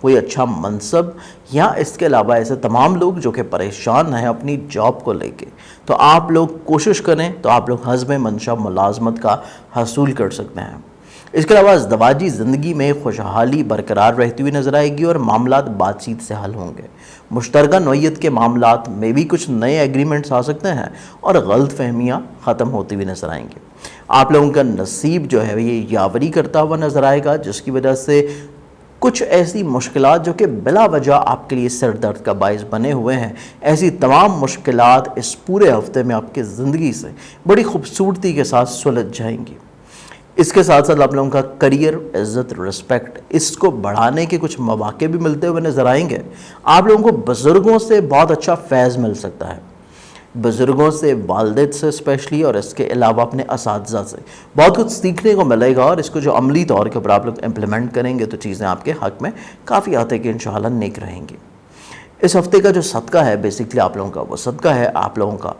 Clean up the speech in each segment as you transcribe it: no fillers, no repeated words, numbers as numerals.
کوئی اچھا منصب یا اس کے علاوہ ایسے تمام لوگ جو کہ پریشان ہیں اپنی جاب کو لے کے، تو آپ لوگ کوشش کریں تو آپ لوگ حزب منشا ملازمت کا حصول کر سکتے ہیں۔ اس کے علاوہ ازدواجی زندگی میں خوشحالی برقرار رہتی ہوئی نظر آئے گی اور معاملات بات چیت سے حل ہوں گے۔ مشترکہ نوعیت کے معاملات میں بھی کچھ نئے ایگریمنٹس آ سکتے ہیں اور غلط فہمیاں ختم ہوتی ہوئی نظر آئیں گے۔ آپ لوگوں کا نصیب جو ہے یہ یاوری کرتا ہوا نظر آئے گا، جس کی وجہ سے کچھ ایسی مشکلات جو کہ بلا وجہ آپ کے لیے سر درد کا باعث بنے ہوئے ہیں، ایسی تمام مشکلات اس پورے ہفتے میں آپ کی زندگی سے بڑی خوبصورتی کے ساتھ سلجھ جائیں گی۔ اس کے ساتھ ساتھ آپ لوگوں کا کریئر، عزت، رسپیکٹ، اس کو بڑھانے کے کچھ مواقع بھی ملتے ہوئے نظر آئیں گے۔ آپ لوگوں کو بزرگوں سے بہت اچھا فیض مل سکتا ہے، بزرگوں سے، والدین سے اسپیشلی، اور اس کے علاوہ اپنے اساتذہ سے بہت کچھ سیکھنے کو ملے گا، اور اس کو جو عملی طور کے اوپر آپ لوگ امپلیمنٹ کریں گے تو چیزیں آپ کے حق میں کافی حد تک انشاءاللہ نیک رہیں گی۔ اس ہفتے کا جو صدقہ ہے بیسکلی آپ لوگوں کا، وہ صدقہ ہے آپ لوگوں کا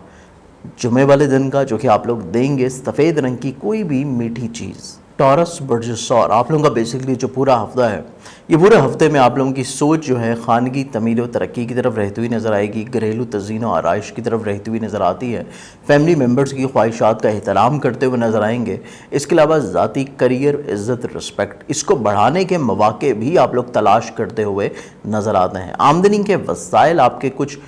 جمعے والے دن کا، جو کہ آپ لوگ دیں گے سفید رنگ کی کوئی بھی میٹھی چیز۔ ٹورس برج ثور آپ لوگوں کا بیسکلی جو پورا ہفتہ ہے، یہ پورے ہفتے میں آپ لوگوں کی سوچ جو ہے خانگی تمیل و ترقی کی طرف رہتی ہوئی نظر آئے گی، گھریلو تزئین و آرائش کی طرف رہتی ہوئی نظر آتی ہے، فیملی ممبرز کی خواہشات کا احترام کرتے ہوئے نظر آئیں گے۔ اس کے علاوہ ذاتی کریئر، عزت، رسپیکٹ، اس کو بڑھانے کے مواقع بھی آپ لوگ تلاش کرتے ہوئے نظر آتے ہیں۔ آمدنی کے وسائل آپ کے کچھ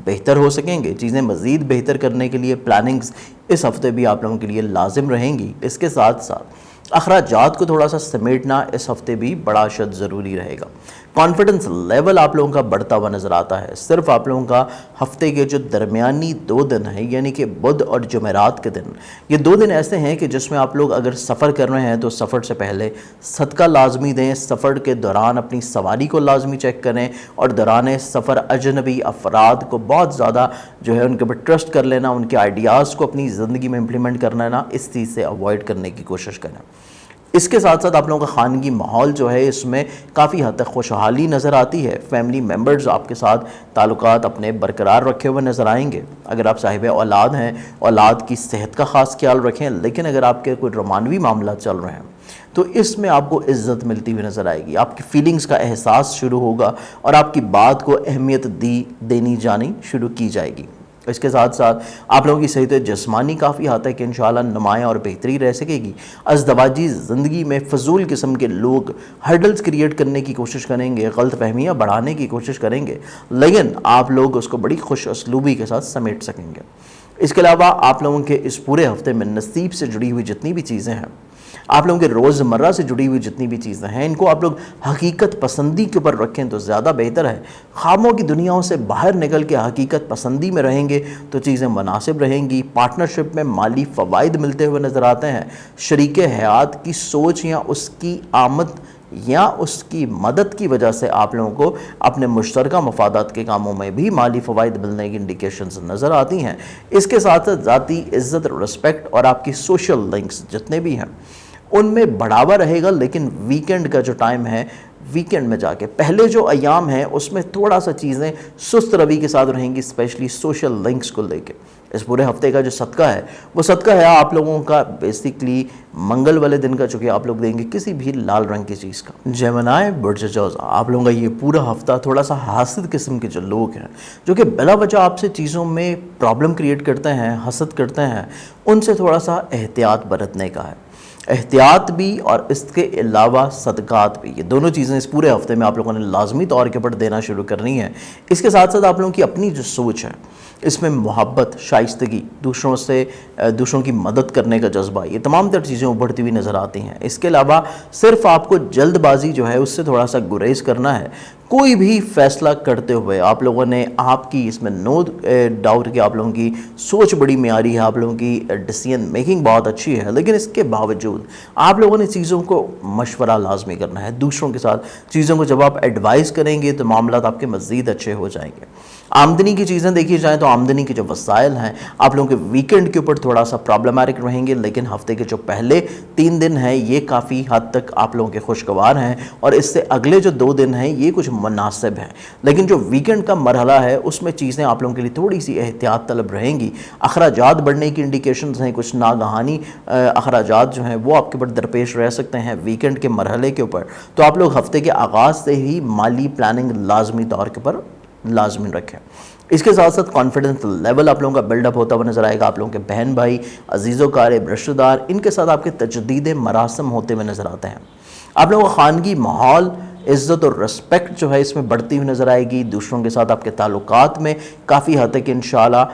بہتر ہو سکیں گے، چیزیں مزید بہتر کرنے کے لیے پلاننگز اس ہفتے بھی آپ لوگوں کے لیے لازم رہیں گی۔ اس کے ساتھ ساتھ اخراجات کو تھوڑا سا سمیٹنا اس ہفتے بھی بڑا شد ضروری رہے گا۔ کانفیڈنس لیول آپ لوگوں کا بڑھتا ہوا نظر آتا ہے۔ صرف آپ لوگوں کا ہفتے کے جو درمیانی 2 دن ہیں، یعنی کہ بدھ اور جمعرات کے دن، یہ 2 دن ایسے ہیں کہ جس میں آپ لوگ اگر سفر کر رہے ہیں تو سفر سے پہلے صدقہ لازمی دیں، سفر کے دوران اپنی سواری کو لازمی چیک کریں، اور دوران سفر اجنبی افراد کو بہت زیادہ جو ہے ان کے اوپر ٹرسٹ کر لینا، ان کے آئیڈیاز کو اپنی زندگی میں امپلیمنٹ کرنا نا، اس چیز سے اوائڈ کرنے کی کوشش کریں۔ اس کے ساتھ ساتھ آپ لوگوں کا خانگی ماحول جو ہے اس میں کافی حد تک خوشحالی نظر آتی ہے۔ فیملی ممبرز آپ کے ساتھ تعلقات اپنے برقرار رکھے ہوئے نظر آئیں گے۔ اگر آپ صاحب اولاد ہیں، اولاد کی صحت کا خاص خیال رکھیں، لیکن اگر آپ کے کوئی رومانوی معاملات چل رہے ہیں تو اس میں آپ کو عزت ملتی ہوئی نظر آئے گی، آپ کی فیلنگز کا احساس شروع ہوگا اور آپ کی بات کو اہمیت دینی جانی شروع کی جائے گی۔ اس کے ساتھ ساتھ آپ لوگوں کی صحت جسمانی کافی حد تک انشاءاللہ نمایاں اور بہتری رہ سکے گی۔ ازدواجی زندگی میں فضول قسم کے لوگ ہرڈلز کریٹ کرنے کی کوشش کریں گے، غلط فہمیاں بڑھانے کی کوشش کریں گے، لیکن آپ لوگ اس کو بڑی خوش اسلوبی کے ساتھ سمیٹ سکیں گے۔ اس کے علاوہ آپ لوگوں کے اس پورے ہفتے میں نصیب سے جڑی ہوئی جتنی بھی چیزیں ہیں، آپ لوگوں کے روزمرہ سے جڑی ہوئی جتنی بھی چیزیں ہیں، ان کو آپ لوگ حقیقت پسندی کے اوپر رکھیں تو زیادہ بہتر ہے۔ خوابوں کی دنیاؤں سے باہر نکل کے حقیقت پسندی میں رہیں گے تو چیزیں مناسب رہیں گی۔ پارٹنرشپ میں مالی فوائد ملتے ہوئے نظر آتے ہیں۔ شریک حیات کی سوچ یا اس کی آمد یا اس کی مدد کی وجہ سے آپ لوگوں کو اپنے مشترکہ مفادات کے کاموں میں بھی مالی فوائد ملنے کی انڈیکیشنز نظر آتی ہیں۔ اس کے ساتھ ساتھ ذاتی عزت، رسپیکٹ اور آپ کی سوشل لنکس جتنے بھی ہیں ان میں بڑھاوا رہے گا، لیکن ویکنڈ کا جو ٹائم ہے، ویکنڈ میں جا کے پہلے جو ایام ہیں اس میں تھوڑا سا چیزیں سست روی کے ساتھ رہیں گی، اسپیشلی سوشل لنکس کو لے کے۔ اس پورے ہفتے کا جو صدقہ ہے وہ صدقہ ہے آپ لوگوں کا بیسکلی منگل والے دن کا، جو کہ آپ لوگ دیں گے کسی بھی لال رنگ کی چیز کا۔ جیمنائی برج جوزا آپ لوگوں کا یہ پورا ہفتہ تھوڑا سا حاسد قسم کے جو لوگ ہیں، جو کہ بلا وجہ آپ سے چیزوں میں پرابلم کریٹ کرتے ہیں، حسد کرتے ہیں، ان سے تھوڑا سا احتیاط برتنے کا ہے۔ احتیاط بھی اور اس کے علاوہ صدقات بھی، یہ دونوں چیزیں اس پورے ہفتے میں آپ لوگوں نے لازمی طور کے اوپر دینا شروع کرنی ہے۔ اس کے ساتھ ساتھ آپ لوگوں کی اپنی جو سوچ ہے اس میں محبت، شائستگی، دوسروں کی مدد کرنے کا جذبہ، یہ تمام تر چیزیں ابھرتی ہوئی نظر آتی ہیں۔ اس کے علاوہ صرف آپ کو جلد بازی جو ہے اس سے تھوڑا سا گریز کرنا ہے۔ کوئی بھی فیصلہ کرتے ہوئے آپ لوگوں نے، آپ کی اس میں نو ڈاؤٹ کہ آپ لوگوں کی سوچ بڑی معیاری ہے، آپ لوگوں کی ڈیسیژن میکنگ بہت اچھی ہے، لیکن اس کے باوجود آپ لوگوں نے چیزوں کو مشورہ لازمی کرنا ہے دوسروں کے ساتھ۔ چیزوں کو جب آپ ایڈوائز کریں گے تو معاملات آپ کے مزید اچھے ہو جائیں گے۔ آمدنی کی چیزیں دیکھی جائیں تو آمدنی کے جو وسائل ہیں آپ لوگوں کے ویکنڈ کے اوپر تھوڑا سا پرابلمٹک رہیں گے، لیکن ہفتے کے جو پہلے 3 دن ہیں یہ کافی حد تک آپ لوگوں کے خوشگوار ہیں، اور اس سے اگلے جو 2 دن ہیں یہ کچھ مناسب ہیں، لیکن جو ویکنڈ کا مرحلہ ہے اس میں چیزیں آپ لوگوں کے لیے تھوڑی سی احتیاط طلب رہیں گی۔ اخراجات بڑھنے کی انڈیکیشنز ہیں، کچھ ناگہانی اخراجات جو ہیں وہ آپ کے اوپر درپیش رہ سکتے ہیں ویکنڈ کے مرحلے کے اوپر، تو آپ لوگ ہفتے کے آغاز سے ہی مالی پلاننگ لازمی طور کے پر لازمی رکھیں۔ اس کے ساتھ ساتھ کانفیڈنس لیول آپ لوگوں کا بلڈ اپ ہوتا ہوا نظر آئے گا۔ آپ لوگوں کے بہن بھائی، عزیز و اقارب، رشتہ دار، ان کے ساتھ آپ کے تجدید مراسم ہوتے ہوئے نظر آتے ہیں۔ آپ لوگوں کا خانگی ماحول، عزت اور رسپیکٹ جو ہے اس میں بڑھتی ہوئی نظر آئے گی۔ دوسروں کے ساتھ آپ کے تعلقات میں کافی حد تک انشاءاللہ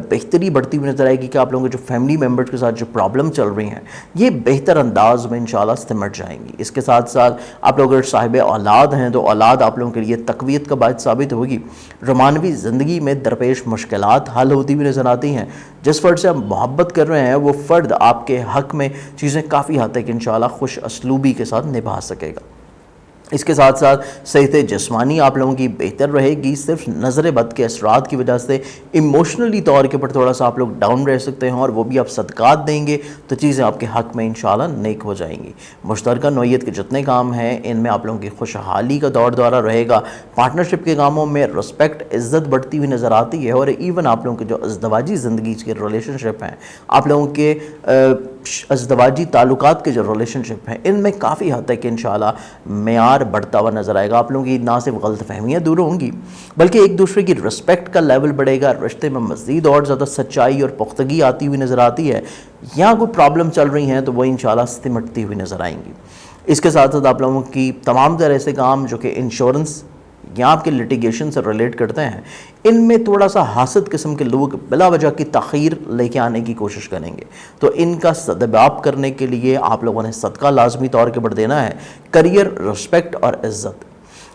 بہتری بڑھتی ہوئی نظر آئے گی کہ آپ لوگوں کے جو فیملی ممبرز کے ساتھ جو پرابلم چل رہی ہیں یہ بہتر انداز میں انشاءاللہ سمٹ جائیں گی۔ اس کے ساتھ ساتھ آپ لوگ اگر صاحب اولاد ہیں تو اولاد آپ لوگوں کے لیے تقویت کا باعث ثابت ہوگی۔ رومانوی زندگی میں درپیش مشکلات حل ہوتی ہوئی نظر آتی ہیں۔ جس فرد سے آپ محبت کر رہے ہیں وہ فرد آپ کے حق میں چیزیں کافی حد تک انشاءاللہ خوش اسلوبی کے ساتھ نبھا سکے گا۔ اس کے ساتھ ساتھ صحت جسمانی آپ لوگوں کی بہتر رہے گی۔ صرف نظر بد کے اثرات کی وجہ سے ایموشنلی طور کے پر تھوڑا سا آپ لوگ ڈاؤن رہ سکتے ہیں، اور وہ بھی آپ صدقات دیں گے تو چیزیں آپ کے حق میں انشاءاللہ نیک ہو جائیں گی۔ مشترکہ نوعیت کے جتنے کام ہیں ان میں آپ لوگوں کی خوشحالی کا دور دورہ رہے گا۔ پارٹنرشپ کے کاموں میں رسپیکٹ، عزت بڑھتی ہوئی نظر آتی ہے، اور ایون آپ لوگوں کے جو ازدواجی زندگی کے ریلیشن شپ ہیں، آپ لوگوں کے ازدواجی تعلقات کے جو ریلیشن شپ ہیں ان میں کافی حد تک انشاءاللہ معیار بڑھتا ہوا نظر آئے گا۔ آپ لوگوں کی نہ صرف غلط فہمیاں دور ہوں گی بلکہ ایک دوسرے کی رسپیکٹ کا لیول بڑھے گا۔ رشتے میں مزید اور زیادہ سچائی اور پختگی آتی ہوئی نظر آتی ہے۔ یہاں کوئی پرابلم چل رہی ہیں تو وہ انشاءاللہ سمٹتی ہوئی نظر آئیں گی۔ اس کے ساتھ ساتھ آپ لوگوں کی تمام طرح ایسے کام جو کہ انشورنس یا آپ کے لٹیگیشن سے ریلیٹ کرتے ہیں ان میں تھوڑا سا حاسد قسم کے لوگ بلا وجہ کی تاخیر لے کے آنے کی کوشش کریں گے، تو ان کا سدباب کرنے کے لیے آپ لوگوں نے صدقہ لازمی طور کے پر دینا ہے۔ کریئر، رسپیکٹ اور عزت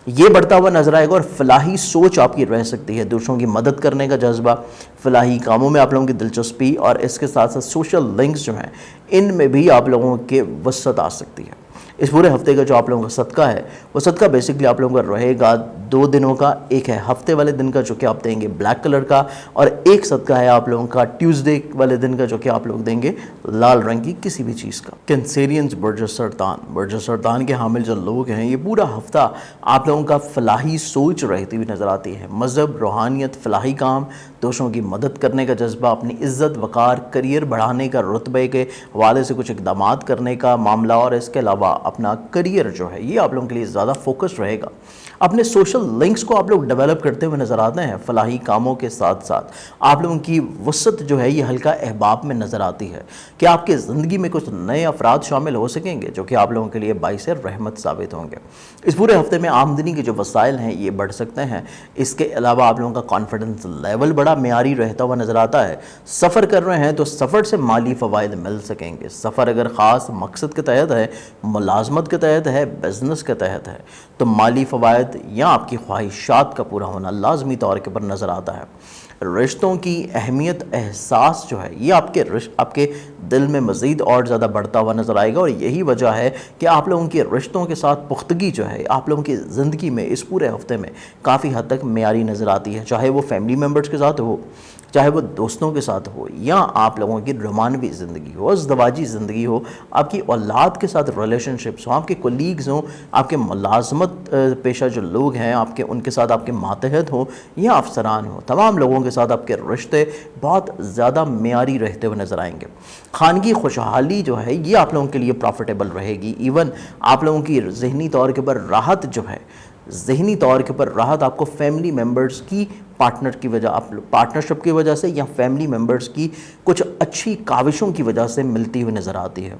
یہ بڑھتا ہوا نظر آئے گا، اور فلاحی سوچ آپ کی رہ سکتی ہے۔ دوسروں کی مدد کرنے کا جذبہ، فلاحی کاموں میں آپ لوگوں کی دلچسپی، اور اس کے ساتھ ساتھ سوشل لنکس جو ہیں ان میں بھی آپ لوگوں کے وسعت آ سکتی ہے۔ اس پورے ہفتے کا جو آپ لوگوں کا صدقہ ہے وہ صدقہ بیسکلی آپ لوگوں کا رہے گا 2 دنوں کا۔ ایک ہے ہفتے والے دن کا جو کہ آپ دیں گے بلیک کلر کا، اور ایک صدقہ ہے آپ لوگوں کا ٹیوزڈے والے دن کا جو کہ آپ لوگ دیں گے لال رنگ کی کسی بھی چیز کا۔ کینسیرینز، برج سرطان کے حامل جو لوگ ہیں یہ پورا ہفتہ آپ لوگوں کا فلاحی سوچ رہتی ہوئی نظر آتی ہے۔ مذہب، روحانیت، فلاحی کام، دوسروں کی مدد کرنے کا جذبہ، اپنی عزت وقار، کریئر بڑھانے کا، رتبے کے حوالے سے کچھ اقدامات کرنے کا معاملہ، اور اس کے علاوہ اپنا کریئر جو ہے یہ آپ لوگوں کے لیے زیادہ فوکس رہے گا۔ اپنے سوشل لنکس کو آپ لوگ ڈیولپ کرتے ہوئے نظر آتے ہیں۔ فلاحی کاموں کے ساتھ ساتھ آپ لوگوں کی وسعت جو ہے یہ ہلکا احباب میں نظر آتی ہے کہ آپ کے زندگی میں کچھ نئے افراد شامل ہو سکیں گے جو کہ آپ لوگوں کے لیے باعث رحمت ثابت ہوں گے۔ اس پورے ہفتے میں آمدنی کے جو وسائل ہیں یہ بڑھ سکتے ہیں۔ اس کے علاوہ آپ لوگوں کا کانفیڈنس لیول بڑا معیاری رہتا ہوا نظر آتا ہے۔ سفر کر رہے ہیں تو سفر سے مالی فوائد مل سکیں گے۔ سفر اگر خاص مقصد کے تحت ہے، ملازمت کے تحت ہے، بزنس کے تحت ہے تو مالی فوائد یا آپ کی خواہشات کا پورا ہونا لازمی طور کے پر نظر آتا ہے۔ رشتوں کی اہمیت، احساس جو ہے یہ آپ کے دل میں مزید اور زیادہ بڑھتا ہوا نظر آئے گا، اور یہی وجہ ہے کہ آپ لوگوں کے رشتوں کے ساتھ پختگی جو ہے آپ لوگوں کی زندگی میں اس پورے ہفتے میں کافی حد تک معیاری نظر آتی ہے، چاہے وہ فیملی ممبرز کے ساتھ ہو، چاہے وہ دوستوں کے ساتھ ہو، یا آپ لوگوں کی رومانوی زندگی ہو، ازدواجی زندگی ہو، آپ کی اولاد کے ساتھ ریلیشن شپس ہوں، آپ کے کولیگز ہوں، آپ کے ملازمت پیشہ جو لوگ ہیں ان کے ساتھ آپ کے ماتحت ہوں یا افسران ہوں، تمام لوگوں کے ساتھ آپ کے رشتے بہت زیادہ معیاری رہتے ہوئے نظر آئیں گے۔ خانگی خوشحالی جو ہے یہ آپ لوگوں کے لیے پروفیٹیبل رہے گی۔ ایون آپ لوگوں کی ذہنی طور کے پر راحت جو ہے، ذہنی طور کے پر راحت آپ کو فیملی ممبرز کی پارٹنرشپ کی وجہ سے یا فیملی ممبرز کی کچھ اچھی کاوشوں کی وجہ سے ملتی ہوئی نظر آتی ہے۔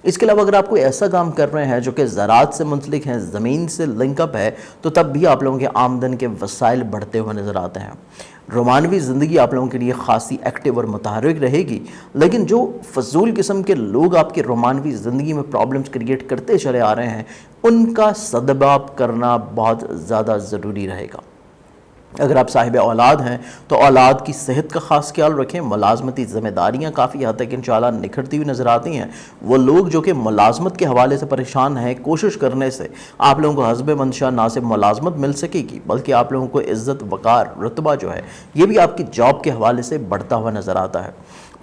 اس کے علاوہ اگر آپ کوئی ایسا کام کر رہے ہیں جو کہ زراعت سے منسلک ہیں، زمین سے لنک اپ ہے، تو تب بھی آپ لوگوں کے آمدن کے وسائل بڑھتے ہوئے نظر آتے ہیں۔ رومانوی زندگی آپ لوگوں کے لیے خاصی ایکٹیو اور متحرک رہے گی، لیکن جو فضول قسم کے لوگ آپ کی رومانوی زندگی میں پرابلمز کریٹ کرتے چلے آ رہے ہیں ان کا سدباب کرنا بہت زیادہ ضروری رہے گا۔ اگر آپ صاحب اولاد ہیں تو اولاد کی صحت کا خاص خیال رکھیں۔ ملازمتی ذمہ داریاں کافی حد تک انشاءاللہ نکھرتی ہوئی نظر آتی ہیں۔ وہ لوگ جو کہ ملازمت کے حوالے سے پریشان ہیں، کوشش کرنے سے آپ لوگوں کو حسب منشا نہ صرف ملازمت مل سکے گی بلکہ آپ لوگوں کو عزت، وقار، رتبہ جو ہے یہ بھی آپ کی جاب کے حوالے سے بڑھتا ہوا نظر آتا ہے۔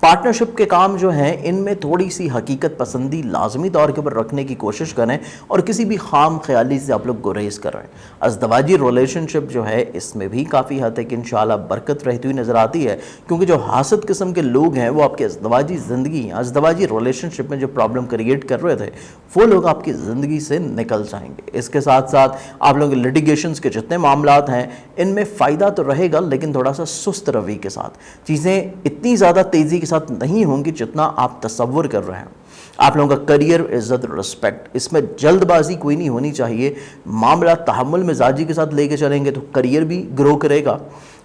پارٹنرشپ کے کام جو ہیں ان میں تھوڑی سی حقیقت پسندی لازمی طور کے اوپر رکھنے کی کوشش کریں اور کسی بھی خام خیالی سے آپ لوگ گریز کر رہے ہیں. ازدواجی ریلیشن شپ جو ہے اس میں بھی کافی حد تک انشاءاللہ برکت رہتی ہوئی نظر آتی ہے، کیونکہ جو حاسد قسم کے لوگ ہیں وہ آپ کے ازدواجی زندگی ازدواجی ریلیشن شپ میں جو پرابلم کریٹ کر رہے تھے وہ لوگ آپ کی زندگی سے نکل جائیں گے. اس کے ساتھ ساتھ آپ لوگوں کے لٹیگیشنز کے جتنے معاملات ہیں ان میں فائدہ تو رہے گا، لیکن تھوڑا سا سست روی کے ساتھ چیزیں اتنی زیادہ تیزی کے ساتھ نہیں ہوں گی جتنا آپ تصور کر رہے ہیں. آپ لوگوں کا کریئر، عزت، رسپیکٹ، اس میں جلد بازی کوئی نہیں ہونی چاہیے. معاملہ تحمل مزاجی کے ساتھ لے کے چلیں گے تو کریئر بھی گرو کرے گا،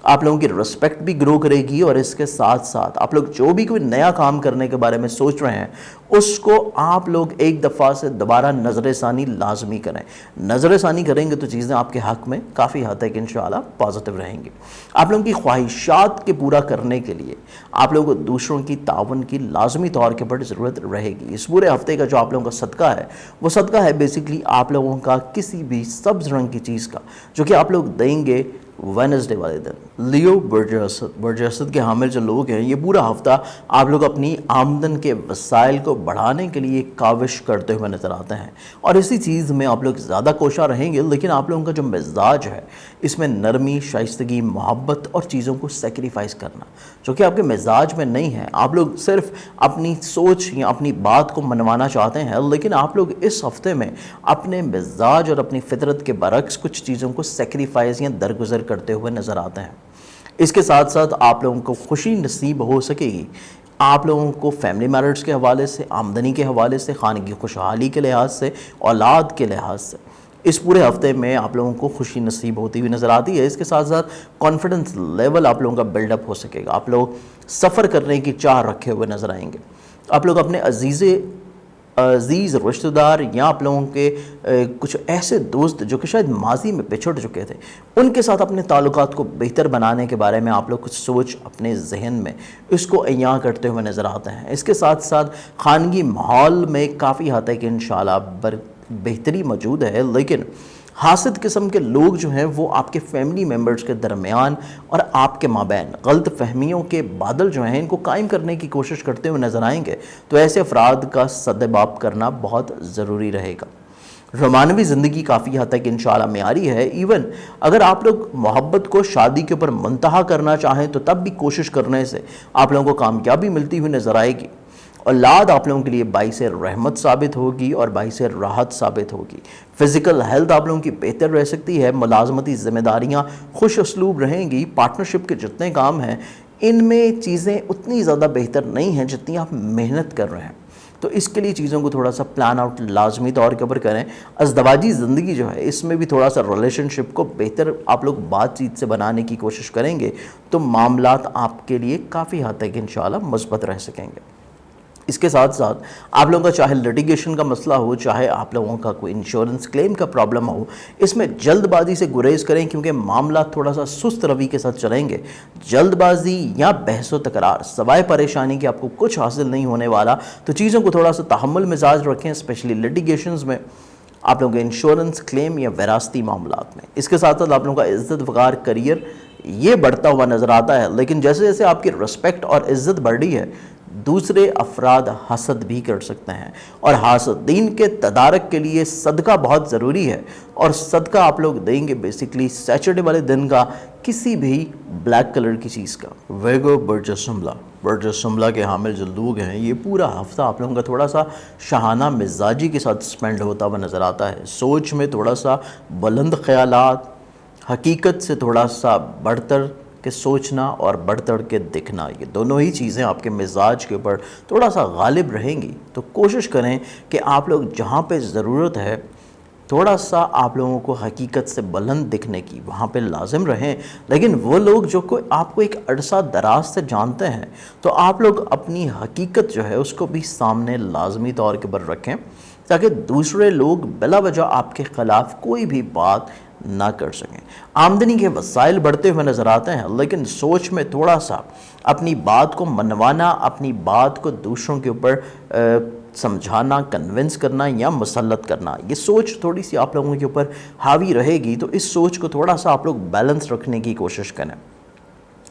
آپ لوگوں کی رسپیکٹ بھی گرو کرے گی، اور اس کے ساتھ ساتھ آپ لوگ جو بھی کوئی نیا کام کرنے کے بارے میں سوچ رہے ہیں اس کو آپ لوگ ایک دفعہ سے دوبارہ نظر ثانی لازمی کریں. نظر ثانی کریں گے تو چیزیں آپ کے حق میں کافی حد تک انشاءاللہ پازیٹیو رہیں گی. آپ لوگوں کی خواہشات کے پورا کرنے کے لیے آپ لوگوں کو دوسروں کی تعاون کی لازمی طور کے پر ضرورت رہے گی. اس پورے ہفتے کا جو آپ لوگوں کا صدقہ ہے وہ صدقہ ہے بیسیکلی آپ لوگوں کا کسی بھی سبز رنگ کی چیز کا، جو کہ آپ لوگ دیں گے وینسڈے والے دن. لیو برج اسد کے حامل جو لوگ ہیں یہ پورا ہفتہ آپ لوگ اپنی آمدن کے وسائل کو بڑھانے کے لیے کاوش کرتے ہوئے نظر آتے ہیں، اور اسی چیز میں آپ لوگ زیادہ کوشاں رہیں گے. لیکن آپ لوگوں کا جو مزاج ہے اس میں نرمی، شائستگی، محبت اور چیزوں کو سیکریفائز کرنا جو کہ آپ کے مزاج میں نہیں ہے. آپ لوگ صرف اپنی سوچ یا اپنی بات کو منوانا چاہتے ہیں، لیکن آپ لوگ اس ہفتے میں اپنے مزاج اور اپنی فطرت کے برعکس کچھ چیزوں کو سیکریفائز یا درگزر کرتے ہوئے نظر آتے ہیں. اس کے ساتھ ساتھ آپ لوگوں کو خوشی نصیب ہو سکے گی. آپ لوگوں کو فیملی میٹرز کے حوالے سے، آمدنی کے حوالے سے، خانگی خوشحالی کے لحاظ سے، اولاد کے لحاظ سے اس پورے ہفتے میں آپ لوگوں کو خوشی نصیب ہوتی ہوئی نظر آتی ہے. اس کے ساتھ ساتھ کانفیڈنس لیول آپ لوگوں کا بلڈ اپ ہو سکے گا. آپ لوگ سفر کرنے کی چاہ رکھے ہوئے نظر آئیں گے. آپ لوگ اپنے عزیز رشتہ دار یا آپ لوگوں کے کچھ ایسے دوست جو کہ شاید ماضی میں بچھڑ چکے تھے ان کے ساتھ اپنے تعلقات کو بہتر بنانے کے بارے میں آپ لوگ کچھ سوچ اپنے ذہن میں اس کو عیاں کرتے ہوئے نظر آتے ہیں. اس کے ساتھ ساتھ خانگی ماحول میں کافی حد تک انشاءاللہ بہتری موجود ہے، لیکن حاسد قسم کے لوگ جو ہیں وہ آپ کے فیملی ممبرز کے درمیان اور آپ کے مابین غلط فہمیوں کے بادل جو ہیں ان کو قائم کرنے کی کوشش کرتے ہوئے نظر آئیں گے. تو ایسے افراد کا سدباب کرنا بہت ضروری رہے گا. رومانوی زندگی کافی حد تک انشاءاللہ معیاری ہے. ایون اگر آپ لوگ محبت کو شادی کے اوپر منتہا کرنا چاہیں تو تب بھی کوشش کرنے سے آپ لوگوں کو کامیابی ملتی ہوئی نظر آئے گی. اولاد آپ لوگوں کے لیے باعث رحمت ثابت ہوگی اور باعث راحت ثابت ہوگی. فزیکل ہیلتھ آپ لوگوں کی بہتر رہ سکتی ہے. ملازمتی ذمہ داریاں خوش اسلوب رہیں گی. پارٹنرشپ کے جتنے کام ہیں ان میں چیزیں اتنی زیادہ بہتر نہیں ہیں جتنی آپ محنت کر رہے ہیں. تو اس کے لیے چیزوں کو تھوڑا سا پلان آؤٹ لازمی طور کے اوپر کریں. ازدواجی زندگی جو ہے اس میں بھی تھوڑا سا ریلیشن شپ کو بہتر آپ لوگ بات چیت سے بنانے کی کوشش کریں گے تو معاملات آپ کے لیے کافی حد تک انشاءاللہ مثبت رہ سکیں گے. اس کے ساتھ ساتھ آپ لوگوں کا چاہے لٹیگیشن کا مسئلہ ہو، چاہے آپ لوگوں کا کوئی انشورنس کلیم کا پرابلم ہو، اس میں جلد بازی سے گریز کریں کیونکہ معاملات تھوڑا سا سست روی کے ساتھ چلیں گے. جلد بازی یا بحث و تکرار سوائے پریشانی کہ آپ کو کچھ حاصل نہیں ہونے والا، تو چیزوں کو تھوڑا سا تحمل مزاج رکھیں، اسپیشلی لٹیگیشنز میں، آپ لوگوں کے انشورنس کلیم یا وراثتی معاملات میں. اس کے ساتھ ساتھ آپ لوگوں کا عزت وقار کریئر یہ بڑھتا ہوا نظر آتا ہے، لیکن جیسے جیسے آپ کی رسپیکٹ اور عزت بڑھ رہی ہے دوسرے افراد حسد بھی کر سکتے ہیں، اور حاسدین کے تدارک کے لیے صدقہ بہت ضروری ہے. اور صدقہ آپ لوگ دیں گے بیسیکلی سیچرڈے والے دن کا کسی بھی بلیک کلر کی چیز کا. ویگو برج سملہ کے حامل جو لوگ ہیں یہ پورا ہفتہ آپ لوگوں کا تھوڑا سا شاہانہ مزاجی کے ساتھ سپینڈ ہوتا ہوا نظر آتا ہے. سوچ میں تھوڑا سا بلند خیالات، حقیقت سے تھوڑا سا بڑھتر کہ سوچنا اور بڑھ چڑھ کے دکھنا، یہ دونوں ہی چیزیں آپ کے مزاج کے اوپر تھوڑا سا غالب رہیں گی. تو کوشش کریں کہ آپ لوگ جہاں پہ ضرورت ہے تھوڑا سا آپ لوگوں کو حقیقت سے بلند دکھنے کی وہاں پہ لازم رہیں. لیکن وہ لوگ جو آپ کو ایک عرصہ دراز سے جانتے ہیں تو آپ لوگ اپنی حقیقت جو ہے اس کو بھی سامنے لازمی طور کے اوپر رکھیں تاکہ دوسرے لوگ بلا وجہ آپ کے خلاف کوئی بھی بات نہ کر سکیں. آمدنی کے وسائل بڑھتے ہوئے نظر آتے ہیں، لیکن سوچ میں تھوڑا سا اپنی بات کو منوانا، اپنی بات کو دوسروں کے اوپر سمجھانا، کنونس کرنا یا مسلط کرنا، یہ سوچ تھوڑی سی آپ لوگوں کے اوپر حاوی رہے گی. تو اس سوچ کو تھوڑا سا آپ لوگ بیلنس رکھنے کی کوشش کریں.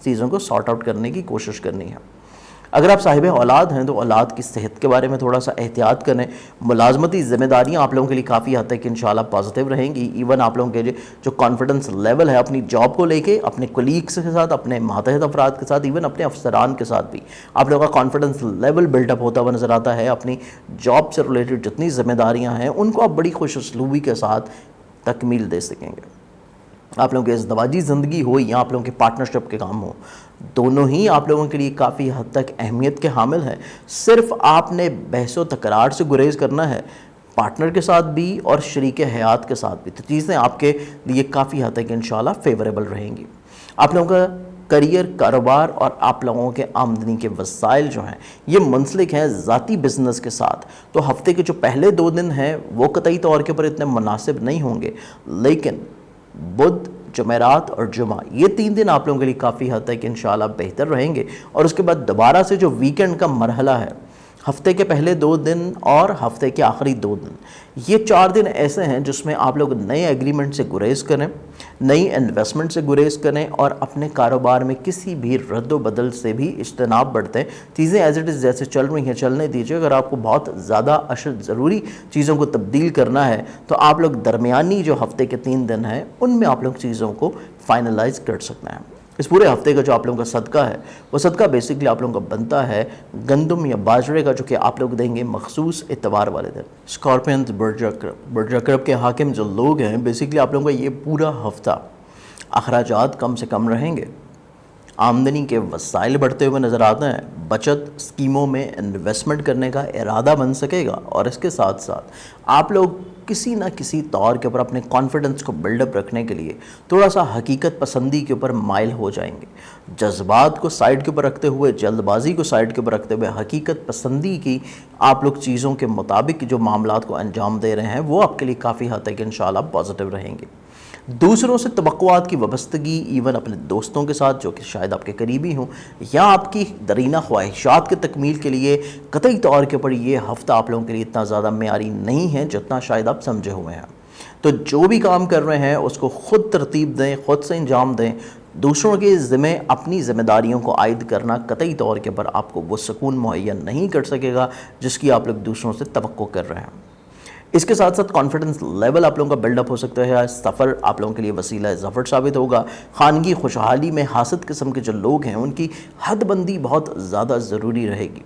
چیزوں کو سارٹ آؤٹ کرنے کی کوشش کرنی ہے۔ اگر آپ صاحب اولاد ہیں تو اولاد کی صحت کے بارے میں تھوڑا سا احتیاط کریں۔ ملازمتی ذمہ داریاں آپ لوگوں کے لیے کافی حد تک انشاءاللہ پازیٹیو رہیں گی۔ ایون آپ لوگوں کے جو کانفیڈنس لیول ہے اپنی جاب کو لے کے، اپنے کولیگس کے ساتھ، اپنے ماتحت افراد کے ساتھ، ایون اپنے افسران کے ساتھ بھی آپ لوگوں کا کانفیڈنس لیول بلڈ اپ ہوتا ہوا نظر آتا ہے۔ اپنی جاب سے ریلیٹڈ جتنی ذمہ داریاں ہیں ان کو آپ بڑی خوش اسلوبی کے ساتھ تکمیل دے سکیں گے۔ آپ لوگوں کی ازدواجی زندگی ہو یا آپ لوگوں کے پارٹنرشپ کے کام ہو، دونوں ہی آپ لوگوں کے لیے کافی حد تک اہمیت کے حامل ہیں۔ صرف آپ نے بحث و تکرار سے گریز کرنا ہے، پارٹنر کے ساتھ بھی اور شریک حیات کے ساتھ بھی، تو چیزیں آپ کے لیے کافی حد تک انشاءاللہ فیوریبل رہیں گی۔ آپ لوگوں کا کریئر، کاروبار اور آپ لوگوں کے آمدنی کے وسائل جو ہیں یہ منسلک ہیں ذاتی بزنس کے ساتھ، تو ہفتے کے جو پہلے 2 دن ہیں وہ قطعی طور کے اوپر اتنے مناسب نہیں ہوں گے، لیکن بدھ، جمعرات اور جمعہ یہ 3 دن آپ لوگوں کے لیے کافی حد تک انشاءاللہ بہتر رہیں گے۔ اور اس کے بعد دوبارہ سے جو ویکنڈ کا مرحلہ ہے، ہفتے کے پہلے 2 دن اور ہفتے کے آخری 2 دن، یہ 4 دن ایسے ہیں جس میں آپ لوگ نئے ایگریمنٹ سے گریز کریں، نئی انویسٹمنٹ سے گریز کریں اور اپنے کاروبار میں کسی بھی رد و بدل سے بھی اجتناب برتیں۔ چیزیں ایز اٹ از جیسے چل رہی ہیں چلنے دیجیے۔ اگر آپ کو بہت زیادہ اشد ضروری چیزوں کو تبدیل کرنا ہے تو آپ لوگ درمیانی جو ہفتے کے 3 دن ہیں ان میں آپ لوگ چیزوں کو فائنلائز کر سکتے ہیں۔ اس پورے ہفتے کا جو آپ لوگوں کا صدقہ ہے وہ صدقہ بیسکلی آپ لوگوں کا بنتا ہے گندم یا باجرے کا، جو کہ آپ لوگ دیں گے مخصوص اتوار والے دن۔ اسکارپینز، برج عقرب کے حاکم جو لوگ ہیں، بیسکلی آپ لوگوں کا یہ پورا ہفتہ اخراجات کم سے کم رہیں گے، آمدنی کے وسائل بڑھتے ہوئے نظر آتے ہیں، بچت اسکیموں میں انویسٹمنٹ کرنے کا ارادہ بن سکے گا، اور اس کے ساتھ ساتھ آپ لوگ کسی نہ کسی طور کے اوپر اپنے کانفیڈنس کو بلڈ اپ رکھنے کے لیے تھوڑا سا حقیقت پسندی کے اوپر مائل ہو جائیں گے۔ جذبات کو سائڈ کے اوپر رکھتے ہوئے، جلد بازی کو سائڈ کے اوپر رکھتے ہوئے حقیقت پسندی کی آپ لوگ چیزوں کے مطابق جو معاملات کو انجام دے رہے ہیں وہ آپ کے لیے کافی حد تک انشاءاللہ پازیٹیو رہیں گے۔ دوسروں سے توقعات کی وابستگی، ایون اپنے دوستوں کے ساتھ جو کہ شاید آپ کے قریبی ہوں، یا آپ کی درینہ خواہشات کے تکمیل کے لیے قطعی طور کے اوپر یہ ہفتہ آپ لوگوں کے لیے اتنا زیادہ معیاری نہیں ہے جتنا شاید آپ سمجھے ہوئے ہیں۔ تو جو بھی کام کر رہے ہیں اس کو خود ترتیب دیں، خود سے انجام دیں۔ دوسروں کے ذمہ اپنی ذمہ داریوں کو عائد کرنا قطعی طور کے اوپر آپ کو وہ سکون مہیا نہیں کر سکے گا جس کی آپ لوگ دوسروں سے توقع کر رہے ہیں۔ اس کے ساتھ ساتھ کانفیڈنس لیول آپ لوگوں کا بلڈ اپ ہو سکتا ہے۔ سفر آپ لوگوں کے لیے وسیلہ ظفر ثابت ہوگا۔ خانگی خوشحالی میں حاسد قسم کے جو لوگ ہیں ان کی حد بندی بہت زیادہ ضروری رہے گی۔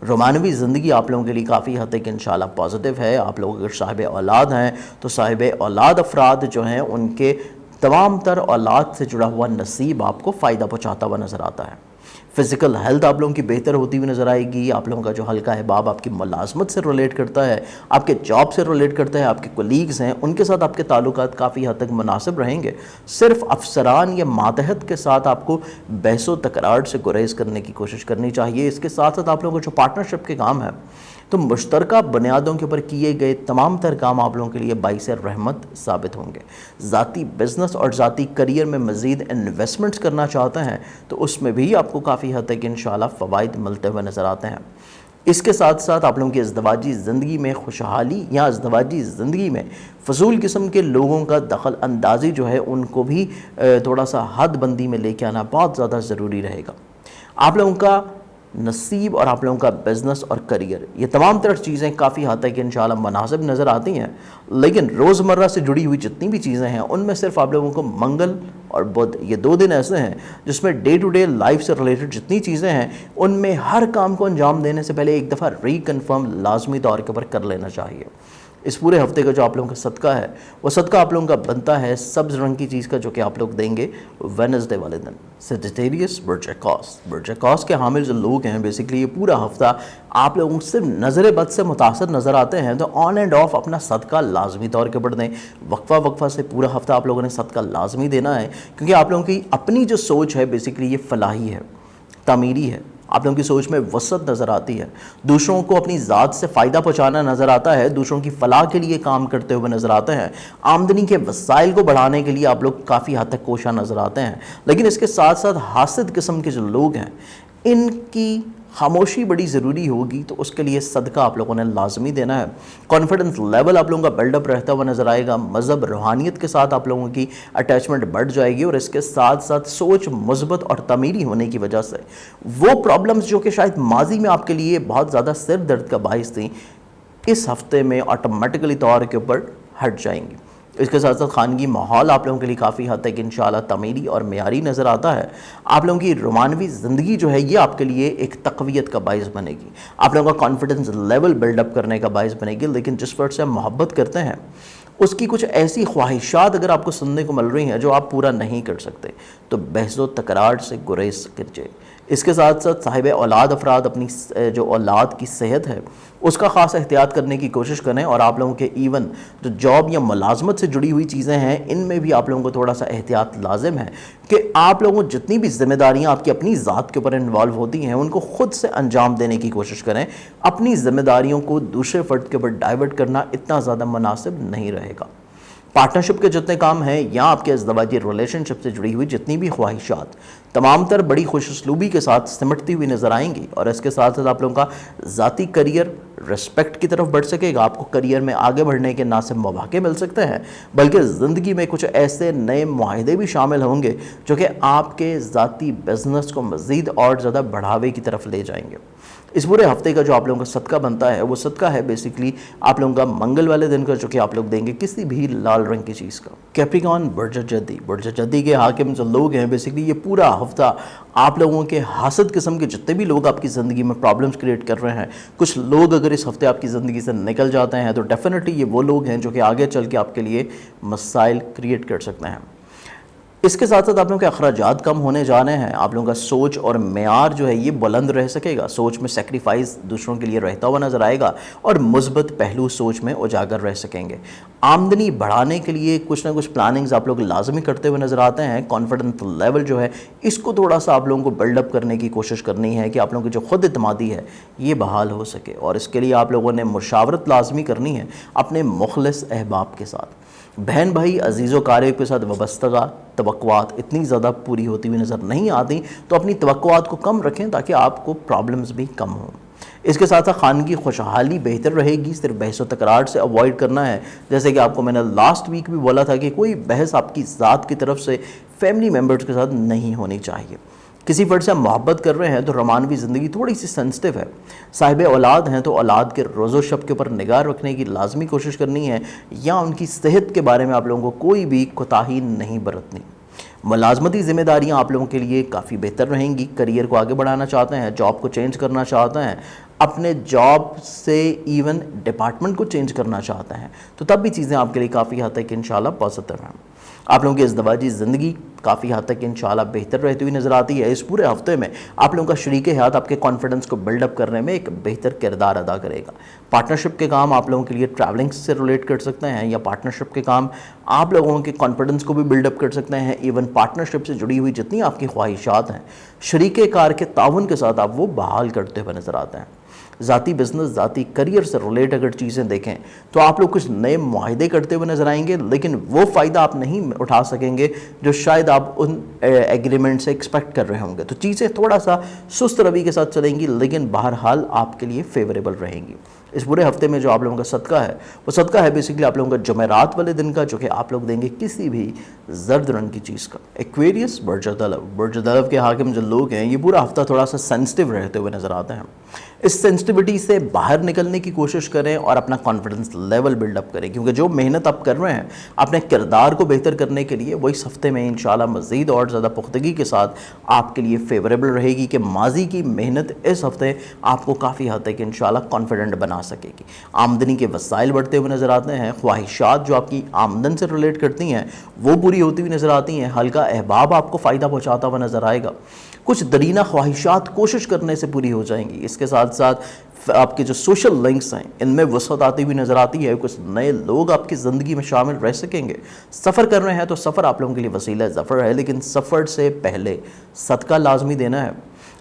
رومانوی زندگی آپ لوگوں کے لیے کافی حد تک انشاءاللہ پازیٹیو ہے۔ آپ لوگ اگر صاحب اولاد ہیں تو صاحب اولاد افراد جو ہیں ان کے تمام تر اولاد سے جڑا ہوا نصیب آپ کو فائدہ پہنچاتا ہوا نظر آتا ہے۔ فزیکل ہیلتھ آپ لوگوں کی بہتر ہوتی ہوئی نظر آئے گی۔ آپ لوگوں کا جو حلقہ احباب آپ کی ملازمت سے ریلیٹ کرتا ہے، آپ کے جاب سے ریلیٹ کرتا ہے، آپ کے کولیگز ہیں ان کے ساتھ آپ کے تعلقات کافی حد تک مناسب رہیں گے۔ صرف افسران یا ماتحت کے ساتھ آپ کو بحث و تکرار سے گریز کرنے کی کوشش کرنی چاہیے۔ اس کے ساتھ ساتھ آپ لوگوں کو جو پارٹنرشپ کے کام ہیں تو مشترکہ بنیادوں کے اوپر کیے گئے تمام تر کام آپ لوگوں کے لیے باعث رحمت ثابت ہوں گے۔ ذاتی بزنس اور ذاتی کریئر میں مزید انویسٹمنٹس کرنا چاہتے ہیں تو اس میں بھی آپ کو کافی حد تک انشاءاللہ فوائد ملتے ہوئے نظر آتے ہیں۔ اس کے ساتھ ساتھ آپ لوگوں کی ازدواجی زندگی میں خوشحالی یا ازدواجی زندگی میں فضول قسم کے لوگوں کا دخل اندازی جو ہے ان کو بھی تھوڑا سا حد بندی میں لے کے آنا بہت زیادہ ضروری رہے گا۔ آپ لوگوں کا نصیب اور آپ لوگوں کا بزنس اور کریئر یہ تمام تر چیزیں کافی حد تک انشاءاللہ مناسب نظر آتی ہیں، لیکن روزمرہ سے جڑی ہوئی جتنی بھی چیزیں ہیں ان میں صرف آپ لوگوں کو منگل اور بدھ یہ 2 دن ایسے ہیں جس میں ڈے ٹو ڈے لائف سے ریلیٹڈ جتنی چیزیں ہیں ان میں ہر کام کو انجام دینے سے پہلے ایک دفعہ ری کنفرم لازمی طور کے اوپر کر لینا چاہیے۔ اس پورے ہفتے کا جو آپ لوگوں کا صدقہ ہے وہ صدقہ آپ لوگوں کا بنتا ہے سبز رنگ کی چیز کا، جو کہ آپ لوگ دیں گے وینسڈے والے دن۔ سیجیٹیریس، برج اکاس کے حامل جو لوگ ہیں بیسکلی یہ پورا ہفتہ آپ لوگوں سے نظر بد سے متاثر نظر آتے ہیں، تو آن اینڈ آف اپنا صدقہ لازمی طور کے اوپر دیں۔ وقفہ سے پورا ہفتہ آپ لوگوں نے صدقہ لازمی دینا ہے، کیونکہ آپ لوگوں کی اپنی جو سوچ ہے بیسکلی یہ فلاحی ہے، تعمیری ہے۔ آپ لوگوں کی سوچ میں وسعت نظر آتی ہے، دوسروں کو اپنی ذات سے فائدہ پہنچانا نظر آتا ہے، دوسروں کی فلاح کے لیے کام کرتے ہوئے نظر آتے ہیں، آمدنی کے وسائل کو بڑھانے کے لیے آپ لوگ کافی حد تک کوشاں نظر آتے ہیں۔ لیکن اس کے ساتھ ساتھ حاسد قسم کے جو لوگ ہیں ان کی خاموشی بڑی ضروری ہوگی، تو اس کے لیے صدقہ آپ لوگوں نے لازمی دینا ہے۔ کانفیڈنس لیول آپ لوگوں کا بلڈ اپ رہتا ہوا نظر آئے گا، مذہب روحانیت کے ساتھ آپ لوگوں کی اٹیچمنٹ بڑھ جائے گی، اور اس کے ساتھ ساتھ سوچ مثبت اور تعمیری ہونے کی وجہ سے وہ پرابلمز جو کہ شاید ماضی میں آپ کے لیے بہت زیادہ سر درد کا باعث تھیں، اس ہفتے میں آٹومیٹکلی طور کے اوپر ہٹ جائیں گی۔ اس کے ساتھ ساتھ خانگی ماحول آپ لوگوں کے لیے کافی حد تک انشاءاللہ تعمیری اور معیاری نظر آتا ہے۔ آپ لوگوں کی رومانوی زندگی جو ہے یہ آپ کے لیے ایک تقویت کا باعث بنے گی، آپ لوگوں کا کانفیڈنس لیول بلڈ اپ کرنے کا باعث بنے گی۔ لیکن جس فرد سے ہم محبت کرتے ہیں اس کی کچھ ایسی خواہشات اگر آپ کو سننے کو مل رہی ہیں جو آپ پورا نہیں کر سکتے، تو بحث و تکرار سے گریز کیجیے۔ اس کے ساتھ ساتھ صاحب اولاد افراد اپنی جو اولاد کی صحت ہے اس کا خاص احتیاط کرنے کی کوشش کریں، اور آپ لوگوں کے ایون جو جاب یا ملازمت سے جڑی ہوئی چیزیں ہیں ان میں بھی آپ لوگوں کو تھوڑا سا احتیاط لازم ہے کہ آپ لوگوں جتنی بھی ذمہ داریاں آپ کی اپنی ذات کے اوپر انوالو ہوتی ہیں ان کو خود سے انجام دینے کی کوشش کریں۔ اپنی ذمہ داریوں کو دوسرے فرد کے اوپر ڈائیورٹ کرنا اتنا زیادہ مناسب نہیں رہے گا۔ پارٹنرشپ کے جتنے کام ہیں یا آپ کے ازدواجی ریلیشن شپ سے جڑی ہوئی جتنی بھی خواہشات تمام تر بڑی خوش اسلوبی کے ساتھ سمٹتی ہوئی نظر آئیں گی، اور اس کے ساتھ ساتھ آپ لوگوں کا ذاتی کریئر رسپیکٹ کی طرف بڑھ سکے گا۔ آپ کو کریئر میں آگے بڑھنے کے نہ صرف مواقع مل سکتے ہیں بلکہ زندگی میں کچھ ایسے نئے معاہدے بھی شامل ہوں گے جو کہ آپ کے ذاتی بزنس کو مزید اور زیادہ بڑھاوے کی طرف لے جائیں گے۔ اس پورے ہفتے کا جو آپ لوگوں کا صدقہ بنتا ہے وہ صدقہ ہے بیسیکلی آپ لوگوں کا منگل والے دن کا، جو کہ آپ لوگ دیں گے کسی بھی لال رنگ کی چیز کا۔ کیپریکان برج جدی کے حاکم جو لوگ ہیں بیسیکلی یہ پورا ہفتہ آپ لوگوں کے حاسد قسم کے جتنے بھی لوگ آپ کی زندگی میں پرابلمز کریٹ کر رہے ہیں، کچھ لوگ اگر اس ہفتے آپ کی زندگی سے نکل جاتے ہیں تو ڈیفینیٹلی یہ وہ لوگ ہیں جو کہ آگے چل کے آپ کے لیے مسائل کریٹ کر سکتے ہیں۔ اس کے ساتھ ساتھ آپ لوگوں کے اخراجات کم ہونے جا رہے ہیں، آپ لوگوں کا سوچ اور معیار جو ہے یہ بلند رہ سکے گا، سوچ میں سیکریفائز دوسروں کے لیے رہتا ہوا نظر آئے گا، اور مثبت پہلو سوچ میں اجاگر رہ سکیں گے۔ آمدنی بڑھانے کے لیے کچھ نہ کچھ پلاننگز آپ لوگ لازمی کرتے ہوئے نظر آتے ہیں۔ کانفیڈنس لیول جو ہے اس کو تھوڑا سا آپ لوگوں کو بلڈ اپ کرنے کی کوشش کرنی ہے کہ آپ لوگوں کی جو خود اعتمادی ہے یہ بحال ہو سکے، اور اس کے لیے آپ لوگوں نے مشاورت لازمی کرنی ہے اپنے مخلص احباب کے ساتھ۔ بہن بھائی عزیز و قاریب کے ساتھ وابستگی توقعات اتنی زیادہ پوری ہوتی ہوئی نظر نہیں آتی، تو اپنی توقعات کو کم رکھیں تاکہ آپ کو پرابلمز بھی کم ہوں۔ اس کے ساتھ ساتھ خانگی خوشحالی بہتر رہے گی، صرف بحث و تکرار سے اوائڈ کرنا ہے۔ جیسے کہ آپ کو میں نے لاسٹ ویک بھی بولا تھا کہ کوئی بحث آپ کی ذات کی طرف سے فیملی ممبرز کے ساتھ نہیں ہونی چاہیے۔ کسی فرد سے محبت کر رہے ہیں تو رومانوی زندگی تھوڑی سی سینسٹیو ہے، صاحب اولاد ہیں تو اولاد کے روز و شب کے اوپر نگاہ رکھنے کی لازمی کوشش کرنی ہے، یا ان کی صحت کے بارے میں آپ لوگوں کو کوئی بھی کوتاہی نہیں برتنی۔ ملازمتی ذمہ داریاں آپ لوگوں کے لیے کافی بہتر رہیں گی، کریئر کو آگے بڑھانا چاہتے ہیں، جاب کو چینج کرنا چاہتے ہیں، اپنے جاب سے ایون ڈپارٹمنٹ کو چینج کرنا چاہتے ہیں، تو تب بھی چیزیں آپ کے لیے کافی حد تک انشاءاللہ پازیٹیو ہیں۔ آپ لوگوں کی ازدواجی زندگی کافی حد تک انشاءاللہ بہتر رہتی ہوئی نظر آتی ہے۔ اس پورے ہفتے میں آپ لوگوں کا شریک حیات آپ کے کانفیڈنس کو بلڈ اپ کرنے میں ایک بہتر کردار ادا کرے گا۔ پارٹنرشپ کے کام آپ لوگوں کے لیے ٹریولنگ سے ریلیٹ کر سکتے ہیں، یا پارٹنرشپ کے کام آپ لوگوں کے کانفیڈنس کو بھی بلڈ اپ کر سکتے ہیں۔ ایون پارٹنرشپ سے جڑی ہوئی جتنی آپ کی خواہشات ہیں شریک کار کے تعاون کے ساتھ آپ وہ بحال کرتے ہوئے نظر آتے ہیں۔ ذاتی بزنس ذاتی کریئر سے ریلیٹ اگر چیزیں دیکھیں تو آپ لوگ کچھ نئے معاہدے کرتے ہوئے نظر آئیں گے، لیکن وہ فائدہ آپ نہیں اٹھا سکیں گے جو شاید آپ ان ایگریمنٹ سے ایکسپیکٹ کر رہے ہوں گے، تو چیزیں تھوڑا سا سست روی کے ساتھ چلیں گی، لیکن بہرحال آپ کے لیے فیوریبل رہیں گی۔ اس پورے ہفتے میں جو آپ لوگوں کا صدقہ ہے وہ صدقہ ہے بیسیکلی آپ لوگوں کا جمعرات والے دن کا، جو کہ آپ لوگ دیں گے کسی بھی زرد رنگ کی چیز کا۔ ایکویریس برج دلو کے حاکم جو لوگ ہیں یہ پورا ہفتہ تھوڑا سا سینسٹیو رہتے ہوئے نظر آتے ہیں۔ اس سینسٹیوٹی سے باہر نکلنے کی کوشش کریں اور اپنا کانفیڈنس لیول بلڈ اپ کریں، کیونکہ جو محنت آپ کر رہے ہیں اپنے کردار کو بہتر کرنے کے لیے وہ اس ہفتے میں انشاءاللہ مزید اور زیادہ پختگی کے ساتھ آپ کے لیے فیوریبل رہے گی، کہ ماضی کی محنت اس ہفتے آپ کو کافی حد تک انشاءاللہ کانفیڈنٹ بنا سکے گی۔ آمدنی کے وسائل بڑھتے ہوئے نظر آتے ہیں، خواہشات جو آپ کی آمدن سے ریلیٹ کرتی ہیں وہ پوری ہوتی ہوئی نظر آتی ہیں، ہلکا احباب آپ کو فائدہ پہنچاتا ہوا نظر آئے گا، کچھ درینہ خواہشات کوشش کرنے سے پوری ہو جائیں گی۔ اس کے ساتھ ساتھ آپ کے جو سوشل لنکس ہیں ان میں وسعت آتی ہوئی نظر آتی ہے، کچھ نئے لوگ آپ کی زندگی میں شامل رہ سکیں گے۔ سفر کر رہے ہیں تو سفر آپ لوگوں کے لیے وسیلہ ظفر ہے، لیکن سفر سے پہلے صدقہ لازمی دینا ہے۔